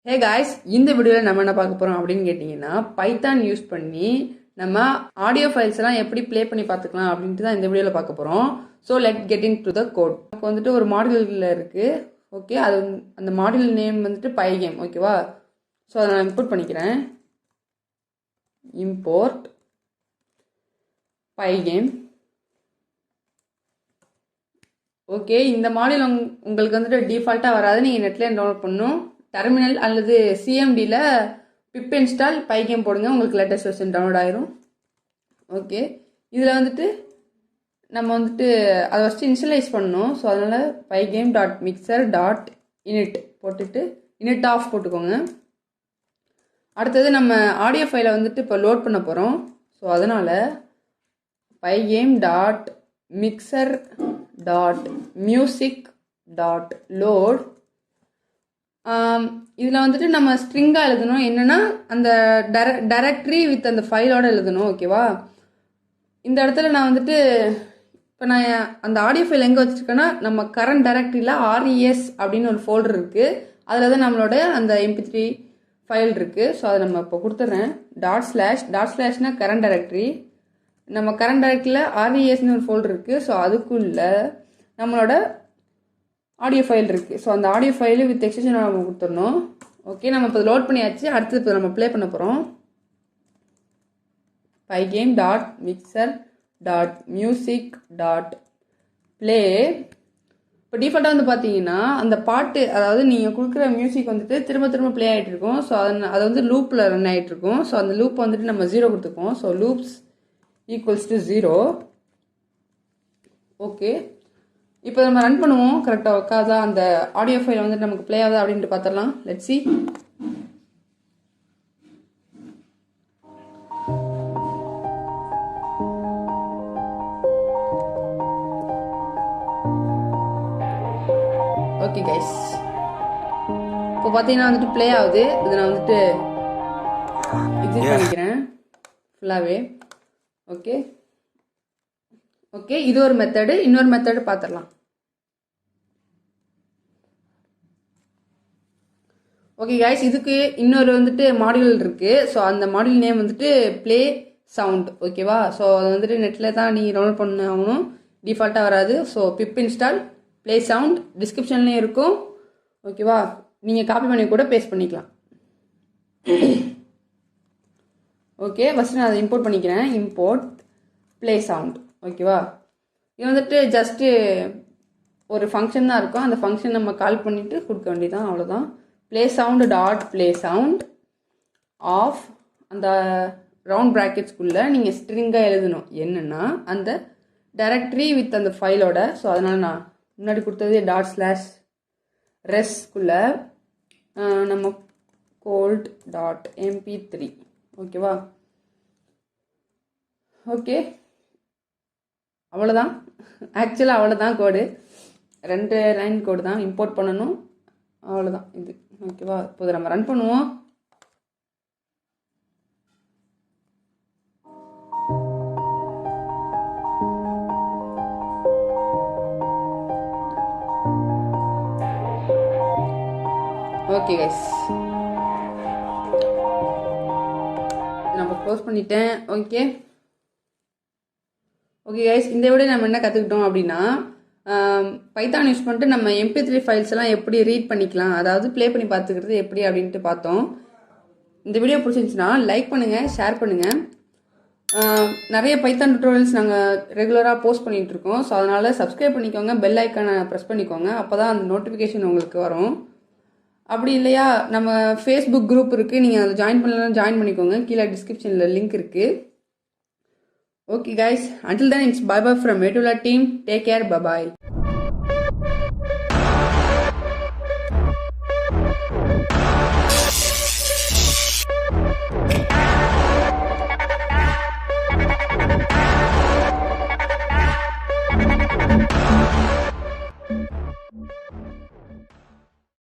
Hey guys, இந்த வீடியோவில் நம்ம என்ன பார்க்க போகிறோம் அப்படின்னு கேட்டிங்கன்னா, பைத்தான் யூஸ் பண்ணி நம்ம ஆடியோ ஃபைல்ஸ் எல்லாம் எப்படி ப்ளே பண்ணி பார்த்துக்கலாம் அப்படின்ட்டு தான் இந்த வீடியோவில் பார்க்க போகிறோம். So let get into the code. நமக்கு வந்துட்டு ஒரு மாடியூலில் இருக்குது. ஓகே, அது அந்த மாடியூல் நேம் வந்துட்டு பைகேம். ஓகேவா? ஸோ அதை நான் இம்போர்ட் பண்ணிக்கிறேன். இம்போர்ட் பைகேம். ஓகே, இந்த மாடியூல் உங்களுக்கு வந்துட்டு டிஃபால்ட்டாக வராது. நீங்கள் நெட்லேயே டவுன்லோட் பண்ணணும். டெர்மினல் அல்லது சிஎம்டியில் பிப் இன்ஸ்டால் பைகேம் போடுங்க, உங்களுக்கு லேட்டஸ்ட் வெர்ஷன் டவுன்லோட் ஆயிரும். ஓகே, இதில் வந்துட்டு நம்ம வந்துட்டு அதை ஃபஸ்ட்டு இனிஷியலைஸ் பண்ணணும். ஸோ அதனால் pygame dot mixer dot init போட்டுட்டு இனிட் ஆஃப் போட்டுக்கோங்க. அடுத்தது நம்ம ஆடியோ ஃபைலை வந்துட்டு இப்போ லோட் பண்ண போகிறோம். ஸோ அதனால் pygame dot mixer dot music dot load. இதில் வந்துட்டு நம்ம ஸ்ட்ரிங்காக எழுதணும். என்னென்னா அந்த டைரக்டரி வித் அந்த ஃபைலோடு எழுதணும். ஓகேவா? இந்த இடத்துல நான் வந்துட்டு இப்போ நான் அந்த ஆடியோ ஃபைல் எங்கே வச்சுருக்கேன்னா, நம்ம கரண்ட் டைரக்டரியில் RES அப்படின்னு ஒரு ஃபோல்டர் இருக்குது. அதில் தான் நம்மளோட அந்த MP3 ஃபைல் இருக்குது. ஸோ அதை நம்ம இப்போ கொடுத்துட்றேன். டாட் ஸ்லாஷ்னா கரண்ட் டைரக்டரி. நம்ம கரண்ட் டைரக்டரியில் RESன்னு ஒரு ஃபோல்டர் இருக்குது. ஸோ அதுக்குள்ளே நம்மளோட ஆடியோ ஃபைல் இருக்குது. ஸோ அந்த ஆடியோ ஃபைலு வித் எக்ஸ்டென்ஷன் நம்ம கொடுத்துடணும். ஓகே, நம்ம இப்போ லோட் பண்ணியாச்சு. அடுத்து இப்போ நம்ம ப்ளே பண்ண போகிறோம். Pygame dot mixer dot music dot play. இப்போ டிஃபால்ட்டாக வந்து பார்த்தீங்கன்னா அந்த பாட்டு, அதாவது நீங்கள் கொடுக்குற மியூசிக் வந்துட்டு திரும்ப திரும்ப ப்ளே ஆகிட்டு இருக்கும். ஸோ அது வந்து லூப்பில் ரன் ஆகிட்டு இருக்கும். ஸோ அந்த லூப் வந்துட்டு நம்ம 0 கொடுத்துருக்கோம். So loops equals to 0. Okay, இப்போ நம்ம ரன் பண்ணுவோம். கரெக்டாக உட்காதா அந்த ஆடியோ ஃபைல் வந்துட்டு நமக்கு ப்ளே ஆகுதா அப்படின்ட்டு பார்த்துடலாம். Let's see. ஓகே கைஸ், இப்போ பார்த்தீங்கன்னா வந்துட்டு ப்ளே ஆகுது. இது நான் வந்துட்டு இது பண்ணிக்கிறேன் ஃபுல்லாகவே. ஓகே ஓகே, இது ஒரு மெத்தடு. இன்னொரு மெத்தடு பார்த்துடலாம். ஓகே கைஸ், இதுக்கு இன்னொரு வந்துட்டு மாடியூல் இருக்குது. ஸோ அந்த மாடியூல் நேம் வந்துட்டு ப்ளே சவுண்ட். ஓகேவா? ஸோ அது வந்துட்டு நெட்டில் தான் நீங்கள் டவுன்லோட் பண்ண ஆகணும். டிஃபால்ட்டாக வராது. ஸோ பிப் இன்ஸ்டால் ப்ளே சவுண்ட் டிஸ்கிரிப்ஷன்லேயும் இருக்கும். ஓகேவா? நீங்கள் காப்பி பண்ணி கூட பேஸ்ட் பண்ணிக்கலாம். ஓகே, ஃபஸ்ட்டு நான் அதை இம்போர்ட் பண்ணிக்கிறேன். Import play sound. ஓகேவா? இது வந்துட்டு ஜஸ்ட்டு ஒரு ஃபங்க்ஷன் தான் இருக்கும். அந்த ஃபங்க்ஷன் நம்ம கால் பண்ணிவிட்டு கொடுக்க வேண்டியதான், அவ்வளோதான். Play sound dot play sound of அந்த ரவுண்ட் ப்ராக்கெட்ஸ்குள்ளே நீங்கள் ஸ்ட்ரிங்காக எழுதணும். என்னென்னா அந்த டைரக்டரி வித் அந்த ஃபைலோட. ஸோ அதனால் நான் முன்னாடி கொடுத்தது டாட் ஸ்லாஷ் ரெஸ்க்குள்ளே நம்ம கோல்ட் டாட் MP3. ஓகேவா? ஓகே, அவ்வளோதான். ஆக்சுவலாக அவ்வளோதான் கோடு. 2 லைன் கோடு தான் இம்போர்ட் பண்ணணும். அவ்வளோதான் இது. ஓகேவா? இப்போ நம்ம ரன் பண்ணுவோம். ஓகே கைஸ், நம்ம க்ளோஸ் பண்ணிட்டேன். ஓகே ஓகே கைஸ், இந்த வீடியோ நம்ம என்ன கற்றுக்கிட்டோம் அப்படின்னா, பைத்தான் யூஸ் பண்ணிட்டு நம்ம MP3 ஃபைல்ஸ் எல்லாம் எப்படி ரீட் பண்ணிக்கலாம், அதாவது ப்ளே பண்ணி பார்த்துக்கிறது எப்படி அப்படின்ட்டு பார்த்தோம். இந்த வீடியோ பிடிச்சிருந்துச்சுன்னா லைக் பண்ணுங்கள், ஷேர் பண்ணுங்கள். நிறைய பைத்தான் டுட்டோரியல்ஸ் நாங்கள் ரெகுலராக போஸ்ட் பண்ணிகிட்ருக்கோம். ஸோ அதனால் சப்ஸ்கிரைப் பண்ணிக்கோங்க, பெல் ஐக்கானை ப்ரெஸ் பண்ணிக்கோங்க. அப்போ தான் அந்த நோட்டிஃபிகேஷன் உங்களுக்கு வரும். அப்படி இல்லையா, நம்ம ஃபேஸ்புக் குரூப் இருக்குது, நீங்கள் அதை ஜாயின் பண்ணலாம், ஜாயின் பண்ணிக்கோங்க. கீழே டிஸ்கிரிப்ஷனில் லிங்க் இருக்குது. Okay guys, until then it's bye bye from Metula team. Take care, bye bye.